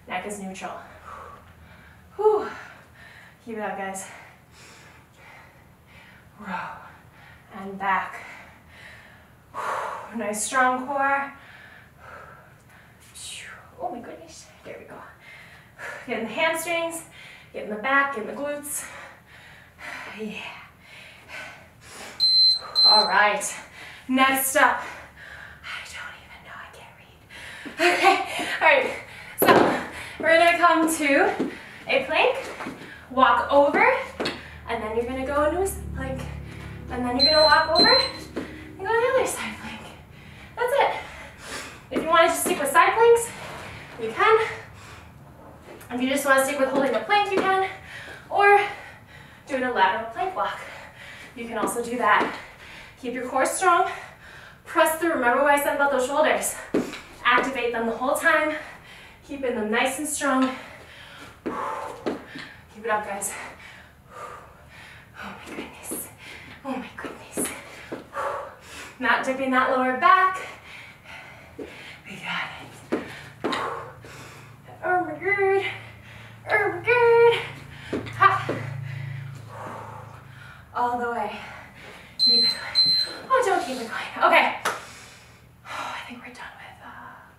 neck is neutral. Whew. Keep it up, guys. Row and back. Whew. Nice strong core. Oh my goodness, there we go. Get in the hamstrings, get in the back, get in the glutes. Yeah. All right, next up. Okay, all right, so we're gonna come to a plank, walk over, and then you're gonna go into a side plank. And then you're gonna walk over and go to the other side plank. That's it. If you want to just stick with side planks, you can. If you just want to stick with holding the plank, you can. Or doing a lateral plank walk. You can also do that. Keep your core strong. Press through. Remember what I said about those shoulders. Activate them the whole time, keeping them nice and strong. Keep it up, guys. Oh my goodness. Oh my goodness. Not dipping that lower back. We got it. Oh my god. Oh my god. Ha. All the way. Keep it going. Oh, don't keep it going. Okay. Oh, I think we're done.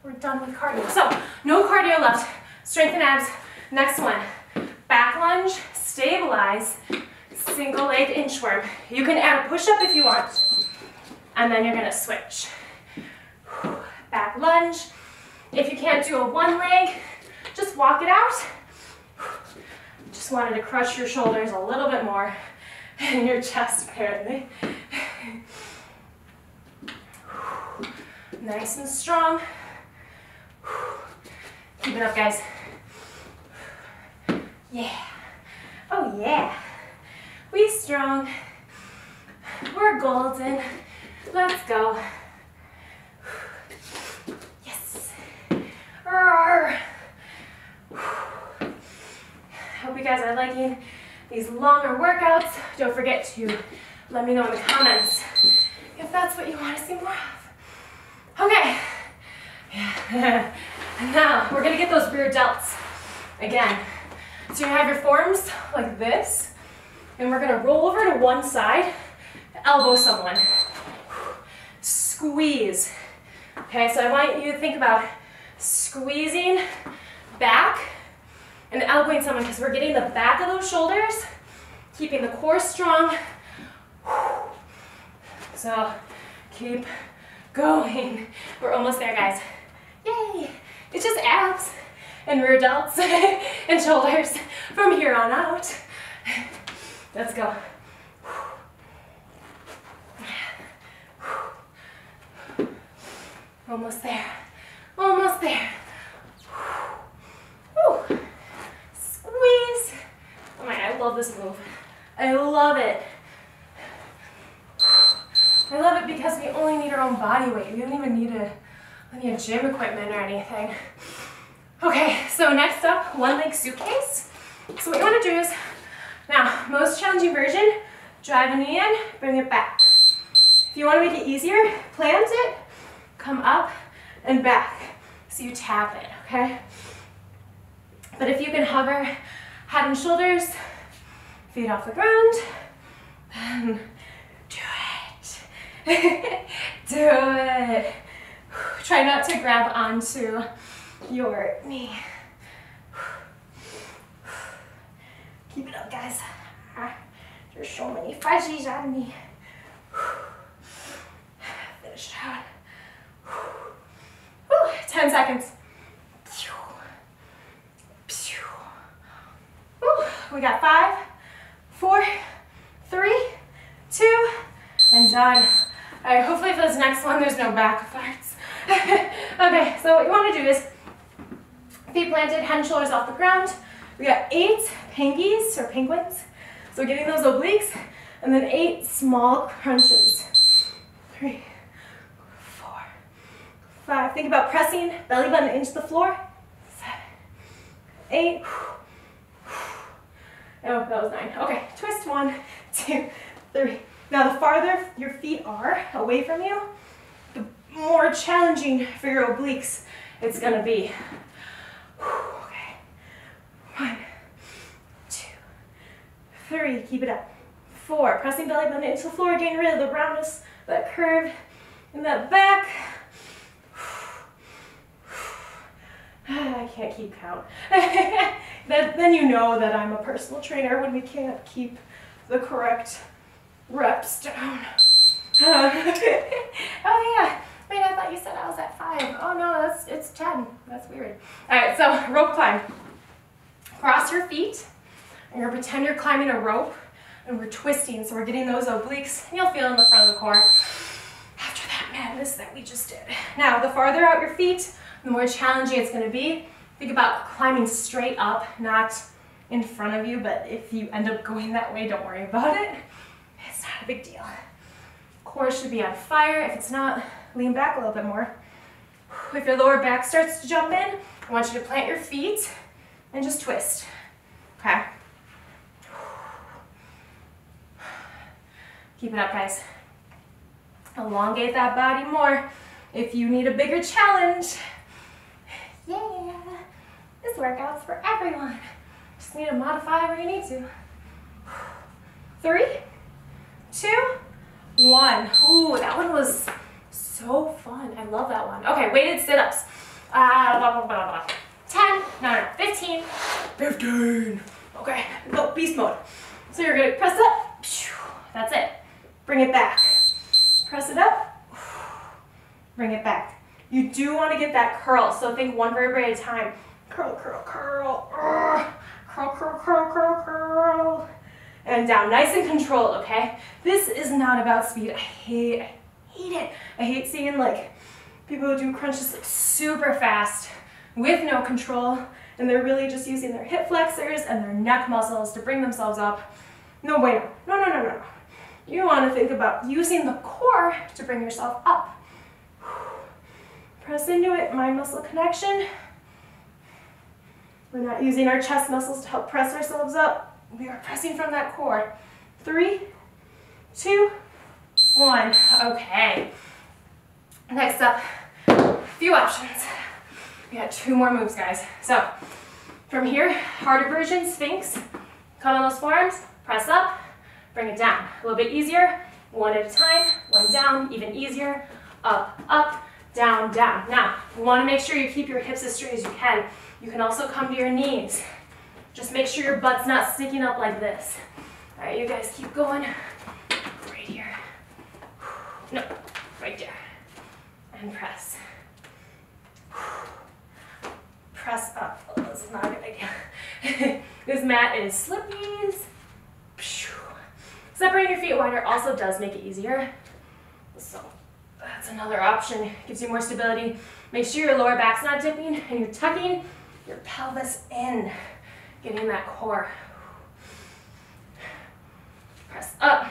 We're done with cardio. So, no cardio left. Strengthen abs. Next one. Back lunge, stabilize, single leg inchworm. You can add a push-up if you want. And then you're gonna switch. Back lunge. If you can't do a one leg, just walk it out. Just wanted to crush your shoulders a little bit more and your chest apparently. Nice and strong. Keep it up, guys. Yeah. Oh, yeah. We strong. We're golden. Let's go. Yes. Roar. Hope you guys are liking these longer workouts. Don't forget to let me know in the comments if that's what you want to see more of. Okay. Yeah. Now, we're gonna get those rear delts again. So you have your forms like this, and we're gonna roll over to one side, elbow someone. Squeeze. Okay, so I want you to think about squeezing back and elbowing someone because we're getting the back of those shoulders, keeping the core strong. So keep going. We're almost there, guys. Yay! It's just abs and rear delts and shoulders from here on out. Let's go. Almost there. Almost there. Woo. Squeeze. Oh my God, I love this move. I love it. I love it because we only need our own body weight. We don't even need any gym equipment or anything. Okay, so next up, one leg suitcase. So what you want to do is, now, most challenging version, drive a knee in, bring it back. If you want to make it easier, plant it, come up, and back. So you tap it, okay? But if you can hover head and shoulders, feet off the ground, then do it. Do it. Try not to grab onto your knee. Keep it up, guys. There's so many fudgies on me. Finish it out. 10 seconds. We got 5, 4, 3, 2, and done. All right, hopefully for this next one, there's no back farts. Okay, so what you want to do is feet planted, head and shoulders off the ground. We got 8 pinkies or penguins. So we're getting those obliques, and then 8 small crunches. 3, 4, 5. Think about pressing belly button into the floor. 7, 8. Oh, that was 9. Okay, twist. 1, 2, 3. Now, the farther your feet are away from you, the more challenging for your obliques it's gonna be. Okay. 1, 2, 3. Keep it up. 4. Pressing belly button into the floor, getting rid of the roundness, that curve in that back. I can't keep count. Then you know that I'm a personal trainer when we can't keep the correct reps down. Oh yeah. Wait, I thought you said I was at 5. Oh no, it's 10. That's weird. All right, so rope climb. Cross your feet, and you're gonna pretend you're climbing a rope, and we're twisting, so we're getting those obliques, and you'll feel in the front of the core after that madness that we just did. Now, the farther out your feet, the more challenging it's gonna be. Think about climbing straight up, not in front of you, but if you end up going that way, don't worry about it. It's not a big deal. Core should be on fire. If it's not, lean back a little bit more. If your lower back starts to jump in, I want you to plant your feet and just twist, okay? Keep it up, guys. Elongate that body more. If you need a bigger challenge, yeah, this workout's for everyone. Just need to modify where you need to. 3, 2, 1. Ooh, that one was so fun. I love that one. Okay, weighted sit-ups. 10, no, 15. 15. Okay, go beast mode. So you're gonna press up. That's it. Bring it back. Press it up. Bring it back. You do want to get that curl, so think one vertebrae at a time. Curl, curl, curl. Curl, curl, curl, curl, curl. And down, nice and controlled, okay? This is not about speed. I hate it. I hate seeing like people who do crunches like super fast with no control, and they're really just using their hip flexors and their neck muscles to bring themselves up. No bueno. No, no, no, no. You want to think about using the core to bring yourself up. Press into it, mind-muscle connection. We're not using our chest muscles to help press ourselves up. We are pressing from that core. 3, 2, 1. Okay. Next up, a few options. We got 2 more moves, guys. So from here, harder version, Sphinx. Come on those forearms, press up, bring it down. A little bit easier, one at a time, one down, even easier, up, up, down, down. Now, you want to make sure you keep your hips as straight as you can. You can also come to your knees. Just make sure your butt's not sticking up like this. All right, you guys keep going. Right here. No, right there. And press. Press up. Oh, this is not a good idea. This mat is slippies. Separating your feet wider also does make it easier. So that's another option. Gives you more stability. Make sure your lower back's not dipping and you're tucking your pelvis in, getting that core. Press up.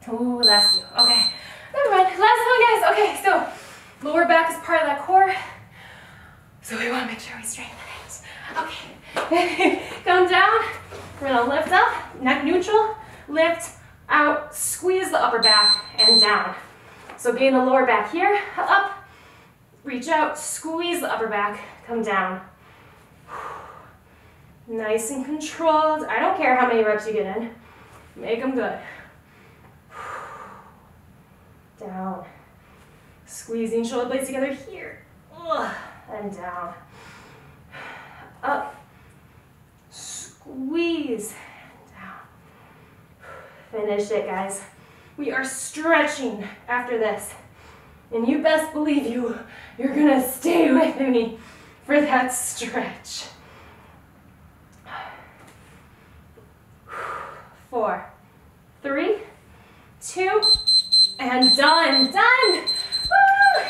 Ooh, last two. Okay, never mind. Last one, guys. Okay, so lower back is part of that core, so we want to make sure we straighten it. Okay, come down. We're gonna lift up, neck neutral, lift out, squeeze the upper back and down. So getting the lower back here, up, Reach out, squeeze the upper back, come down. Nice and controlled. I don't care how many reps you get in. Make them good. Down. Squeezing shoulder blades together here. And down. Up. Squeeze. Down. Finish it, guys. We are stretching after this. And you best believe you're gonna stay with me for that stretch. 4, 3, 2, and done. Done! Woo!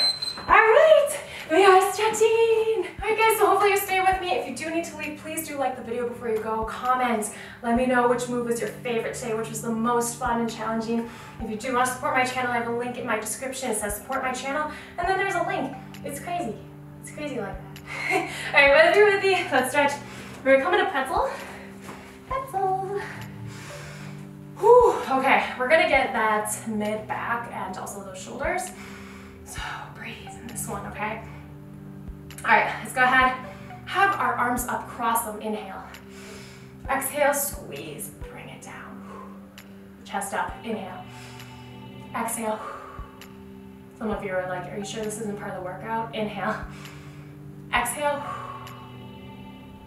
All right, we are stretching. All right, guys, so hopefully you stay with me. If you do need to leave, please do like the video before you go. Comment. Let me know which move was your favorite today, which was the most fun and challenging. If you do want to support my channel, I have a link in my description. It says support my channel, and then there's a link. It's crazy. It's crazy like that. All right, whether you're with me, let's stretch. We're gonna come into pretzel. Pretzel. Whew. Okay, we're gonna get that mid back and also those shoulders. So breathe in this one, okay? All right, let's go ahead. Have our arms up, cross them, inhale. Exhale, squeeze, bring it down. Chest up, inhale. Exhale. Some of you are like, are you sure this isn't part of the workout? Inhale. Exhale.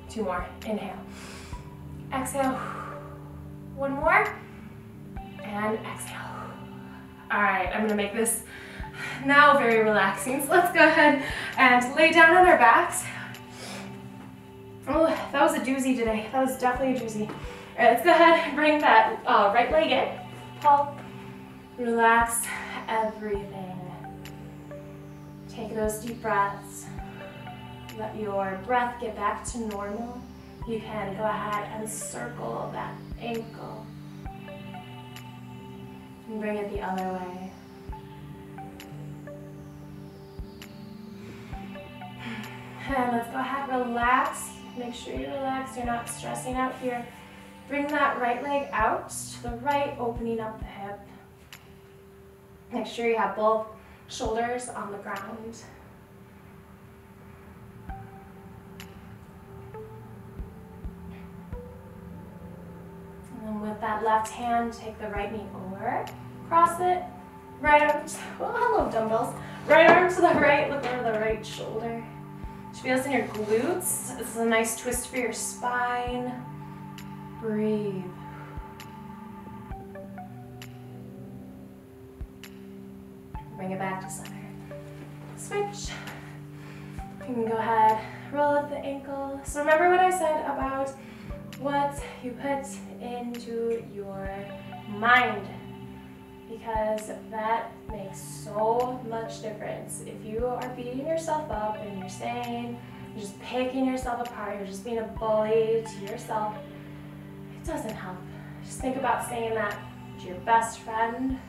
2 more, inhale. Exhale. 1 more. And exhale. All right, I'm gonna make this now very relaxing. So let's go ahead and lay down on our backs. Oh, that was a doozy today. That was definitely a doozy. All right, let's go ahead and bring that right leg in. Pull. Relax everything. Take those deep breaths. Let your breath get back to normal. You can go ahead and circle that ankle. And bring it the other way. And let's go ahead, relax. Make sure you relax, you're not stressing out here. Bring that right leg out to the right, opening up the hip. Make sure you have both shoulders on the ground. And then with that left hand, take the right knee over, cross it, right arm to, oh, hello dumbbells. Right arm to the right, look over the right shoulder. Feel this in your glutes. This is a nice twist for your spine. Breathe. Bring it back to center. Switch. You can go ahead, roll up the ankle. So remember what I said about what you put into your mind, because that makes so much difference. If you are beating yourself up and you're saying, you're just picking yourself apart, you're just being a bully to yourself, it doesn't help. Just think about saying that to your best friend,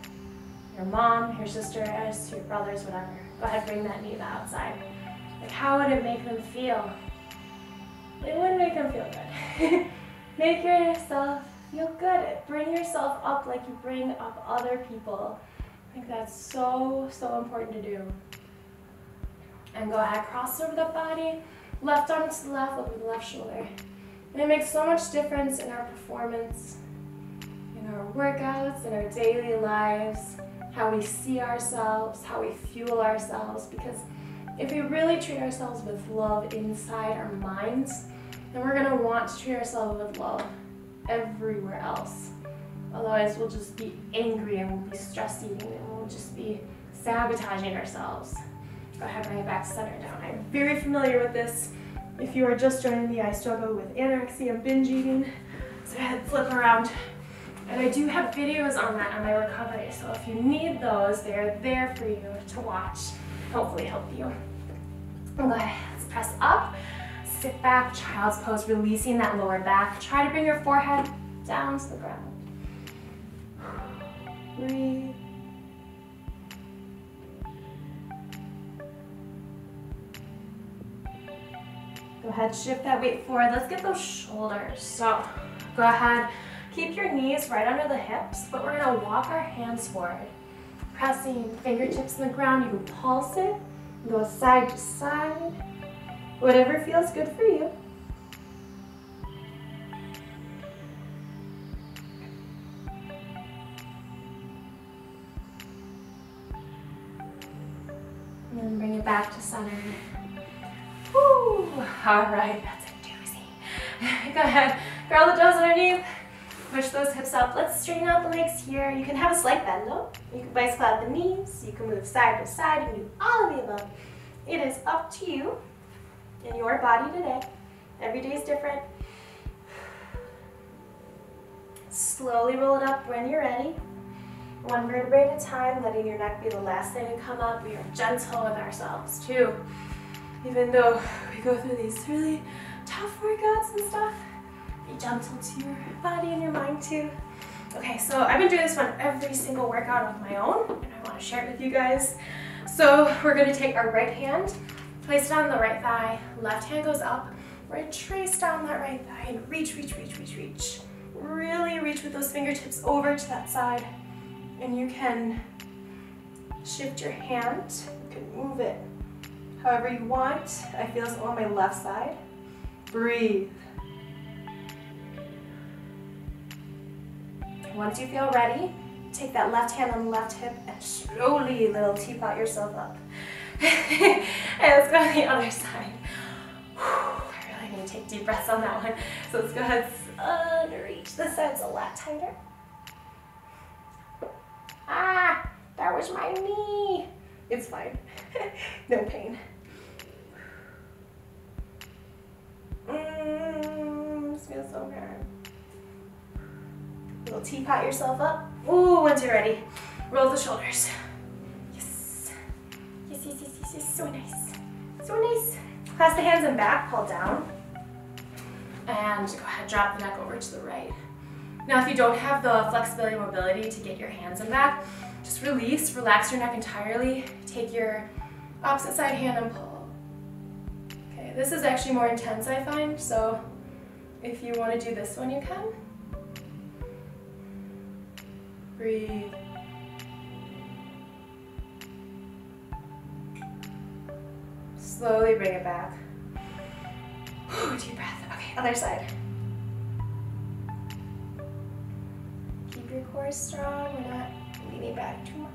your mom, your sisters, your brothers, whatever. Go ahead, bring that knee to the outside. Like, how would it make them feel? It wouldn't make them feel good. Make yourself feel good. Bring yourself up like you bring up other people. I think that's so, so important to do. And go ahead, cross over the body, left arm to the left, over the left shoulder. And it makes so much difference in our performance, in our workouts, in our daily lives, how we see ourselves, how we fuel ourselves. Because if we really treat ourselves with love inside our minds, then we're gonna want to treat ourselves with love everywhere else. Otherwise, we'll just be angry and we'll be stress eating and we'll just be sabotaging ourselves. Go ahead, bring it back, center down. I'm very familiar with this. If you are just joining me, I struggle with anorexia and binge eating. So go ahead, flip around. And I do have videos on that on my recovery. So if you need those, they're there for you to watch. Hopefully help you. And go ahead, let's press up. Sit back, child's pose, releasing that lower back. Try to bring your forehead down to the ground. Breathe. Go ahead, shift that weight forward. Let's get those shoulders. So go ahead, keep your knees right under the hips, but we're gonna walk our hands forward. Pressing fingertips in the ground, you can pulse it, Go side to side, whatever feels good for you. And then bring it back to center. Woo! All right, that's a doozy. Go ahead, curl the toes underneath. Push those hips up. Let's straighten out the legs here. You can have a slight bend though. You can bicycle out the knees. You can move side to side. You can do all of the above. It is up to you and your body today. Every day is different. Slowly roll it up when you're ready. One vertebrae at a time, letting your neck be the last thing to come up. We are gentle with ourselves too. Even though we go through these really tough workouts and stuff, be gentle to your body and your mind too. Okay, so I've been doing this one every single workout on my own, and I want to share it with you guys. So we're going to take our right hand, place it on the right thigh, left hand goes up, we're going to trace down that right thigh and reach, reach, reach, reach, reach. Really reach with those fingertips over to that side, and you can shift your hand, you can move it however you want. I feel this on my left side. Breathe. Once you feel ready, take that left hand on the left hip and slowly little teapot yourself up. And let's go on the other side. I really need to take deep breaths on that one. So let's go ahead and reach. This side's a lot tighter. Ah, that was my knee. It's fine. No pain. This feels so good. Little teapot yourself up. Ooh, once you're ready, roll the shoulders. Yes. Yes, yes, yes, yes, yes. So nice. So nice. Clasp the hands in back, pull down. And go ahead, drop the neck over to the right. Now, if you don't have the flexibility and mobility to get your hands in back, just release, relax your neck entirely. Take your opposite side hand and pull. Okay, this is actually more intense, I find, so if you want to do this one, you can. Breathe. Slowly bring it back. Ooh, deep breath. Okay, other side. Keep your core strong. We're not leaning back too much.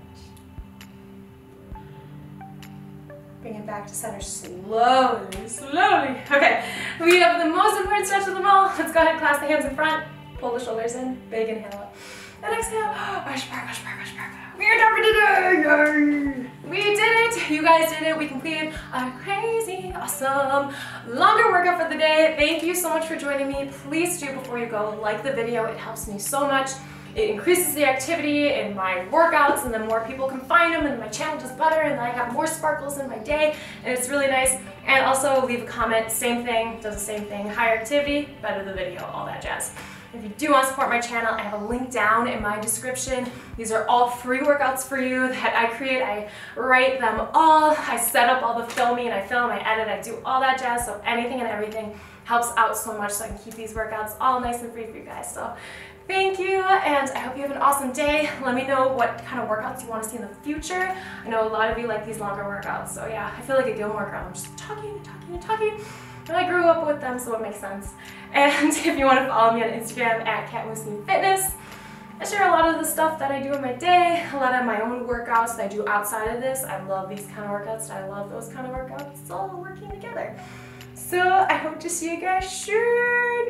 Bring it back to center slowly, slowly. Okay, we have the most important stretch of them all. Let's go ahead and clasp the hands in front. Pull the shoulders in. Big inhale up. And exhale. Rush back, rush back, rush back. We are done for today. Yay! We did it. You guys did it. We completed a crazy, awesome, longer workout for the day. Thank you so much for joining me. Please do, before you go, like the video. It helps me so much. It increases the activity in my workouts, and the more people can find them, and my channel does better, and I have more sparkles in my day, and it's really nice. And also leave a comment. Same thing, does the same thing. Higher activity, better the video, all that jazz. If you do want to support my channel, I have a link down in my description. These are all free workouts for you that I create. I write them all. I set up all the filming, and I film, I edit, I do all that jazz. So anything and everything helps out so much, so I can keep these workouts all nice and free for you guys. So thank you, and I hope you have an awesome day. Let me know what kind of workouts you want to see in the future. I know a lot of you like these longer workouts, so yeah, I feel like a Gilmore girl. I'm just talking and talking and talking. And I grew up with them, so it makes sense. And if you want to follow me on Instagram @CatMooseyFitness, I share a lot of the stuff that I do in my day, a lot of my own workouts that I do outside of this. I love these kind of workouts, and I love those kind of workouts. It's all working together. So I hope to see you guys soon.